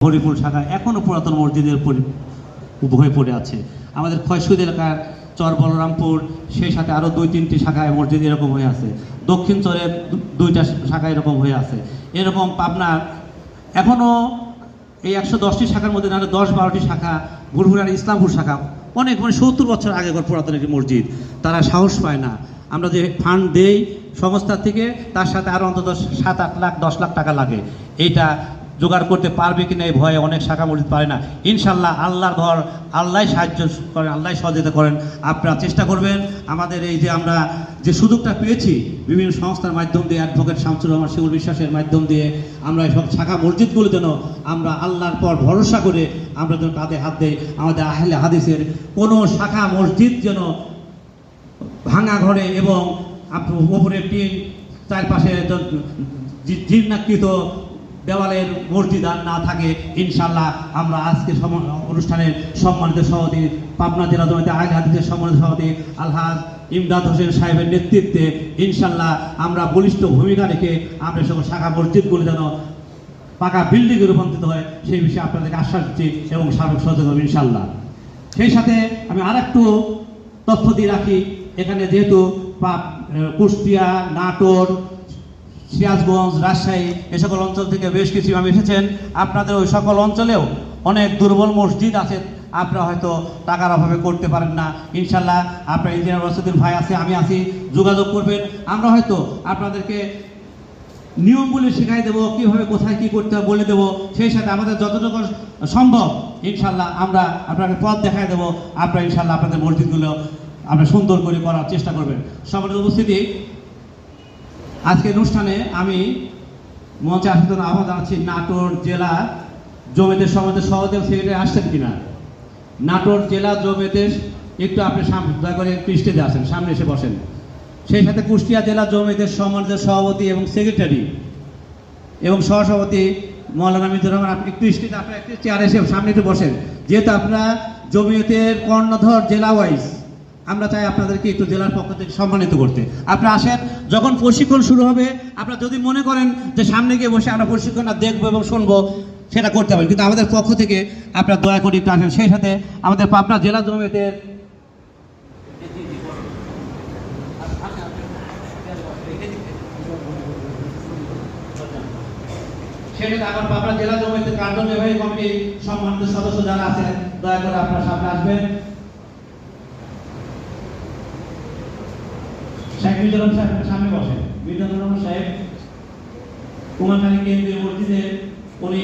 হরিপুর শাখা এখনও পুরাতন মসজিদের হয়ে পড়ে আছে। আমাদের ক্ষয়সুদ এলাকার চর বলরামপুর, সেই সাথে আরও 2-3টি শাখায় মসজিদ এরকম হয়ে আছে। দক্ষিণ চরে 2টা শাখা এরকম হয়ে আছে। এরকম পাবনার এখনও এই 110টি শাখার মধ্যে নাহলে 10-12টি শাখা, ঘুরঘুরার ইসলামপুর শাখা অনেক 70 বছর আগেকার পুরাতন একটি মসজিদ। তারা সাহস পায় না। আমরা যে ফান্ড দেই সংস্থা থেকে, তার সাথে আরও অন্তত 7-8 লাখ 10 লাখ টাকা লাগে। এইটা জোগাড় করতে পারবে কিনা এই ভয়ে অনেক শাখা মসজিদ পারে না। ইনশাল্লাহ আল্লাহর ঘর, আল্লাহ সাহায্য করেন, আল্লাহ সহযোগিতা করেন। আপনারা চেষ্টা করবেন আমাদের এই যে আমরা যে সুযোগটা পেয়েছি বিভিন্ন সংস্থার মাধ্যম দিয়ে, অ্যাডভোকেট শামসুর রহমান শিমুল বিশ্বাসের মাধ্যম দিয়ে, আমরা এই সব শাখা মসজিদগুলো যেন আমরা আল্লাহর পর ভরসা করে আমরা যেন কাঁধে হাত দেই। আমাদের আহলে হাদিসের কোনো শাখা মসজিদ যেন ভাঙা ঘরে এবং উপরে টিন, চারপাশে জীর্ণাকৃত দেওয়ালের মসজিদ আর না থাকে। ইনশাল্লাহ আমরা আজকে অনুষ্ঠানের সম্মানিত সভাপতি, পাবনা জেলা জমিয়তে আহলে হাদিসের সম্মানিত সভাপতি আলহাজ ইমদাদ হোসেন সাহেবের নেতৃত্বে ইনশাল্লাহ আমরা বলিষ্ঠ ভূমিকা রেখে আমরা সকল শাখা মসজিদগুলো যেন পাকা বিল্ডিংয়ে রূপান্তরিত হয় সেই বিষয়ে আপনাদেরকে আশ্বাস দিচ্ছি এবং সার্বিক সহযোগিতা হবে ইনশাল্লাহ। সেই সাথে আমি আরেকটু তথ্য দিয়ে রাখি, এখানে যেহেতু কুষ্টিয়া, নাটোর, সিরাজগঞ্জ, রাজশাহী এ সকল অঞ্চল থেকে বেশ কিছু ইমাম এসেছেন। আপনাদের ওই সকল অঞ্চলেও অনেক দুর্বল মসজিদ আছে, আপনারা হয়তো টাকার অভাবে করতে পারেন না। ইনশাল্লাহ আপনার ইঞ্জিনিয়ার রসুদ্দিন ভাই আছে, আমি আছি, যোগাযোগ করবেন। আমরা হয়তো আপনাদেরকে নিয়মগুলি শেখাই দেবো, কীভাবে কোথায় কী করতে হবে বলে দেবো। সেই সাথে আমাদের যতটুকু সম্ভব ইনশাল্লাহ আমরা আপনাকে পথ দেখাই দেবো। আপনারা ইনশাল্লাহ আপনাদের মসজিদগুলো আপনারা সুন্দর করে করার চেষ্টা করবেন। সম্মানিত উপস্থিতি, আজকের অনুষ্ঠানে আমি মঞ্চে আসার আহ্বান জানাচ্ছি নাটোর জেলা জমিয়তের সভাপতি সেক্রেটারি আসছেন কিনা। নাটোর জেলা জমিয়তের একটু আপনি দয়া করে পৃষ্ঠে আসেন, সামনে এসে বসেন। সেই সাথে কুষ্টিয়া জেলা জমিয়তের সম্মানিত সভাপতি এবং সেক্রেটারি এবং সহসভাপতি মৌলানা মিজুর রহমান, আপনি একটু স্টেজে আপনারা একটু চেয়ারে এসে সামনে একটু বসেন। যেহেতু আপনারা জমিয়তের কর্ণধর জেলা ওয়াইজ, আমরা চাই আপনাদেরকে একটু জেলার পক্ষ থেকে সম্মানিত করতে। আপনারা আসেন, যখন প্রশিক্ষণ শুরু হবে আপনারা যদি মনে করেন যে সামনে গিয়ে বসে আমরা প্রশিক্ষণটা দেখবো এবং শুনবো, সেটা করতে পারেন, কিন্তু আমাদের পক্ষ থেকে আপনারা দয়া করে একটু আসেন। সেই সাথে আমাদের পাবনা জেলা জমিয়তের আমার পাবনা জেলা জমিয়তের কার্যনির্বাহী কমিটির সম্মানিত সদস্য যারা আছেন দয়া করে আপনারা সামনে আসবেন। মিজানুর রহমান সাহেব সামনে বসেন। মিজানুর রহমান সাহেব কুমারখালী কেন্দ্রীয় মসজিদের উনি